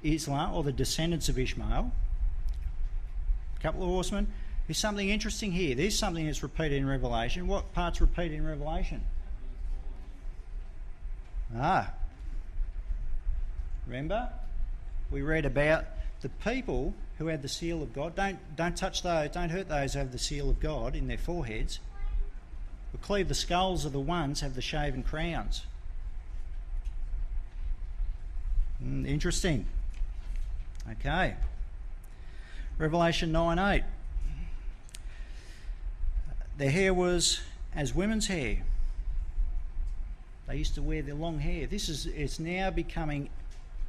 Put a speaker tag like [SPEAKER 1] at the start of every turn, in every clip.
[SPEAKER 1] Islam, or the descendants of Ishmael. A couple of horsemen. There's something interesting here. There's something that's repeated in Revelation. What part's repeated in Revelation? Remember? We read about the people who had the seal of God. Don't touch those, don't hurt those who have the seal of God in their foreheads. But cleave the skulls of the ones who have the shaven crowns. Interesting. Okay. Revelation 9:8. Their hair was as women's hair. They used to wear their long hair. It's now becoming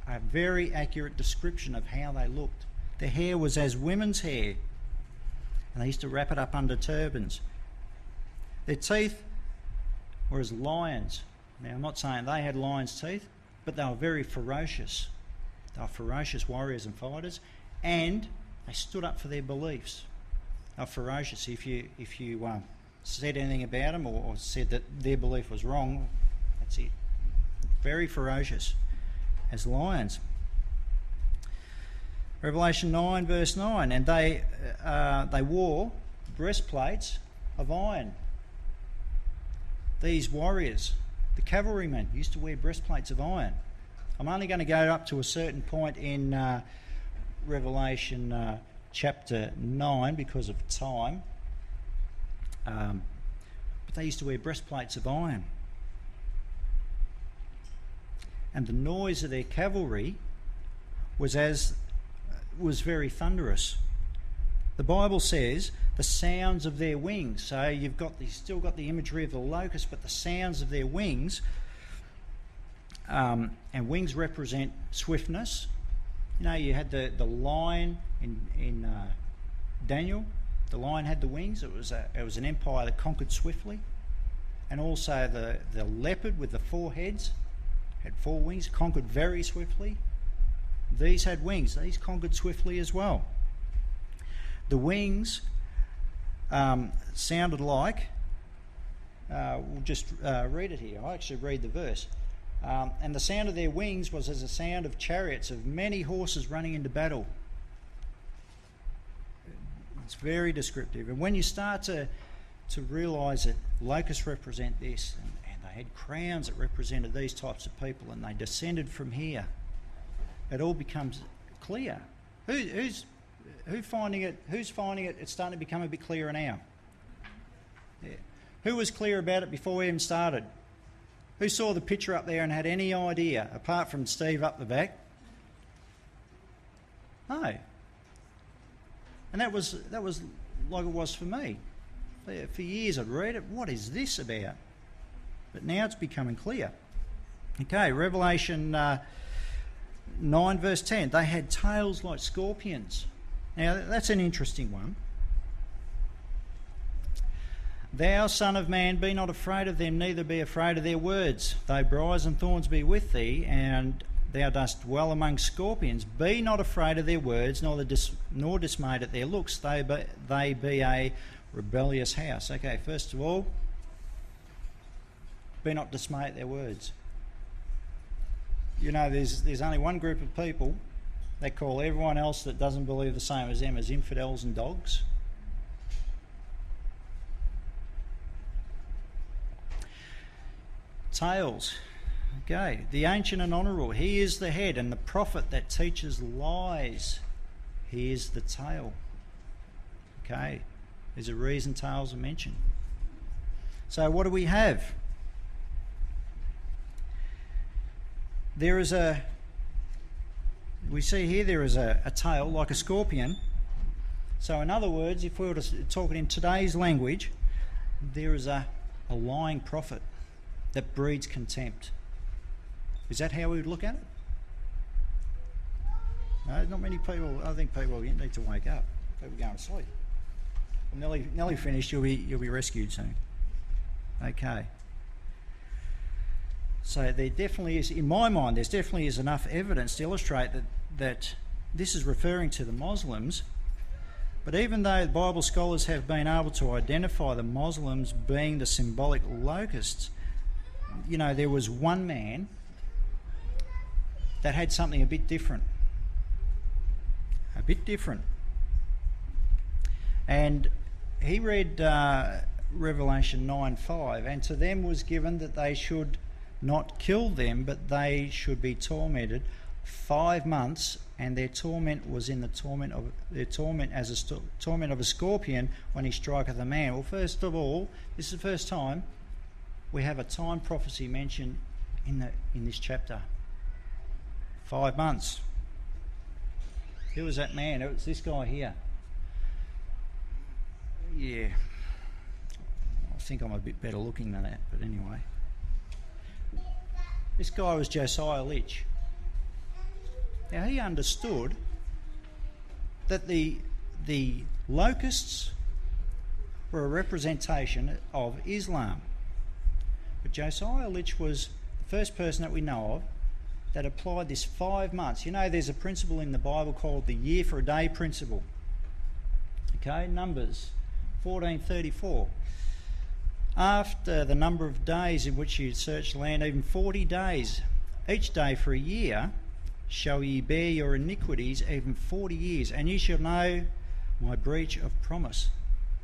[SPEAKER 1] a very accurate description of how they looked. Their hair was as women's hair, and they used to wrap it up under turbans. Their teeth were as lions. Now, I'm not saying they had lions' teeth, but they were very ferocious. They were ferocious warriors and fighters, and they stood up for their beliefs. They were ferocious. If you said anything about them or said that their belief was wrong, that's it. Very ferocious, as lions. Revelation 9 verse 9, and they wore breastplates of iron. These warriors, the cavalrymen, used to wear breastplates of iron. I'm only going to go up to a certain point in Revelation chapter 9 because of time. But they used to wear breastplates of iron. And the noise of their cavalry was very thunderous. The Bible says the sounds of their wings. So you've still got the imagery of the locust, but the sounds of their wings. And wings represent swiftness. You know, you had the lion in Daniel. The lion had the wings. It was an empire that conquered swiftly. And also the leopard with the 4 heads had 4 wings, conquered very swiftly. These had wings. These conquered swiftly as well. The wings sounded like, we'll just read it here. I'll actually read the verse. And the sound of their wings was as the sound of chariots, of many horses running into battle. It's very descriptive. And when you start to realise that locusts represent this, and they had crowns that represented these types of people, and they descended from here, it all becomes clear. Who's finding it? Who's finding it? It's starting to become a bit clearer now. Yeah. Who was clear about it before we even started? Who saw the picture up there and had any idea, apart from Steve up the back? No. And that was like it was for me. For years I'd read it. What is this about? But now it's becoming clear. Okay, Revelation 9 verse 10. They had tails like scorpions. Now that's an interesting one. Thou, son of man, be not afraid of them, neither be afraid of their words. Though briars and thorns be with thee, and thou dost dwell among scorpions, be not afraid of their words, nor dismayed at their looks. They be a rebellious house. Okay, first of all, be not dismayed at their words. You know, there's only one group of people that call everyone else that doesn't believe the same as them as infidels and dogs. Tails. Okay, the ancient and honourable, he is the head, and the prophet that teaches lies, he is the tail. Okay, there's a reason tails are mentioned. So what do we have? We see here there is a tail like a scorpion. So in other words, if we were to talk it in today's language, there is a lying prophet that breeds contempt. Is that how we would look at it? No, not many people. I think people need to wake up. People going to sleep. Well, nearly finished. You'll be rescued soon. Okay. So there definitely is, in my mind, there definitely is enough evidence to illustrate that this is referring to the Muslims. But even though Bible scholars have been able to identify the Muslims being the symbolic locusts, you know, there was one man that had something a bit different. bit different. And he read Revelation 9:5, and to them was given that they should not kill them, but they should be tormented 5 months, and their torment was in the torment as a torment of a scorpion when he striketh a man. Well, first of all, this is the first time we have a time prophecy mentioned in this chapter. 5 months. Who was that man? It was this guy here. Yeah. I think I'm a bit better looking than that, but anyway. This guy was Josiah Litch. Now, he understood that the locusts were a representation of Islam. But Josiah Litch was the first person that we know of that applied this 5 months. You know, there's a principle in the Bible called the year for a day principle. Okay, Numbers 14:34. After the number of days in which you search the land, even 40 days, each day for a year, shall ye bear your iniquities, even 40 years, and ye shall know my breach of promise.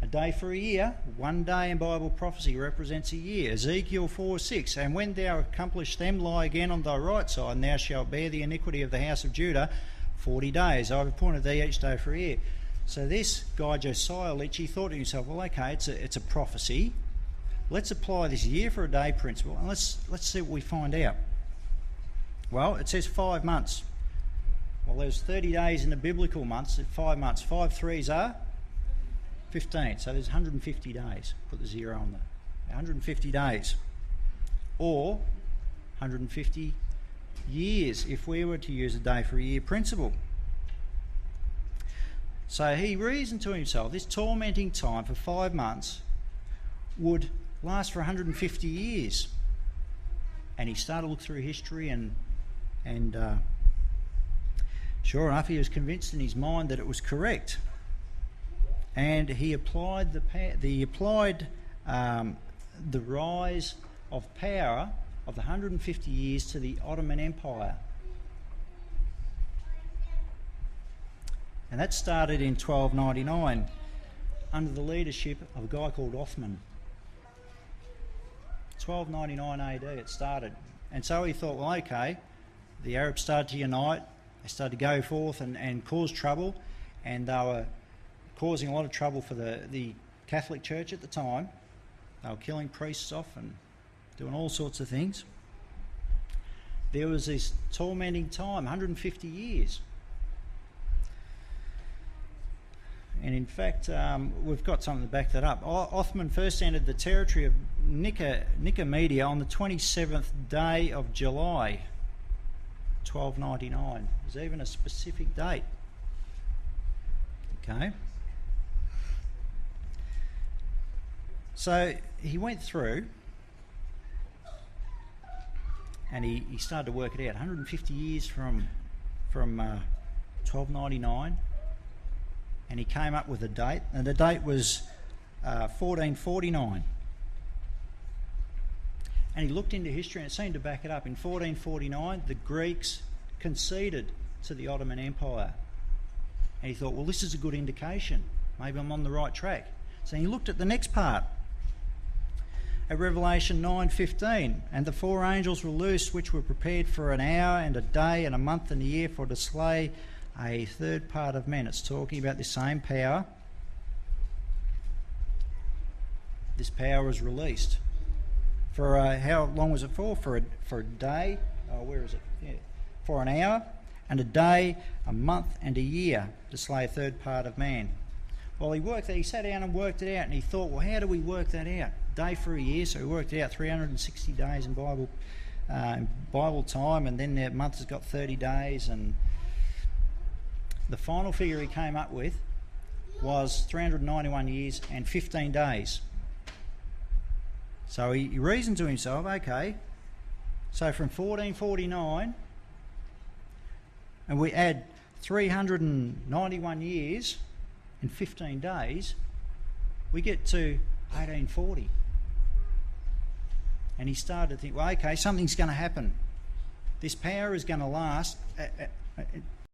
[SPEAKER 1] A day for a year, 1 day in Bible prophecy represents a year. Ezekiel 4:6, and when thou accomplish them, lie again on thy right side, and thou shalt bear the iniquity of the house of Judah 40 days. I have appointed thee each day for a year. So this guy, Josiah Litch, he thought to himself, well, okay, it's a prophecy. Let's apply this year for a day principle, and let's see what we find out. Well, it says 5 months. Well, there's 30 days in the biblical months, 5 months. 5 threes are 15, so there's 150 days. Put the 0 on there. 150 days. Or 150 years, if we were to use a day for a year principle. So he reasoned to himself, this tormenting time for 5 months would last for 150 years. And he started to look through history, and sure enough, he was convinced in his mind that it was correct. And he applied the rise of power of the 150 years to the Ottoman Empire. And that started in 1299 under the leadership of a guy called Othman. 1299 AD it started. And so he thought, well, okay, the Arabs started to unite, they started to go forth and cause trouble, and they were causing a lot of trouble for the Catholic Church at the time. They were killing priests off and doing all sorts of things. There was this tormenting time, 150 years. And in fact, we've got something to back that up. Othman first entered the territory of Nicomedia on the 27th day of July, 1299. There's even a specific date. Okay. So he went through and he started to work it out. 150 years from 1299. And he came up with a date, and the date was 1449. And he looked into history, and it seemed to back it up. In 1449, the Greeks conceded to the Ottoman Empire. And he thought, well, this is a good indication. Maybe I'm on the right track. So he looked at the next part. At Revelation 9:15, and the 4 angels were loosed, which were prepared for an hour and a day and a month and a year for to slay a third part of men. It's talking about the same power. This power was released. For how long was it for? For a day. Where is it? Yeah. For an hour and a day, a month and a year to slay a third part of man. Well, he sat down and worked it out, and he thought, well, how do we work that out? Day for a year, so he worked it out. 360 days in Bible time, and then the month has got 30 days, and the final figure he came up with was 391 years and 15 days. So he reasoned to himself, okay, so from 1449, and we add 391 years and 15 days, we get to 1840. And he started to think, well, okay, something's going to happen. This power is going to last.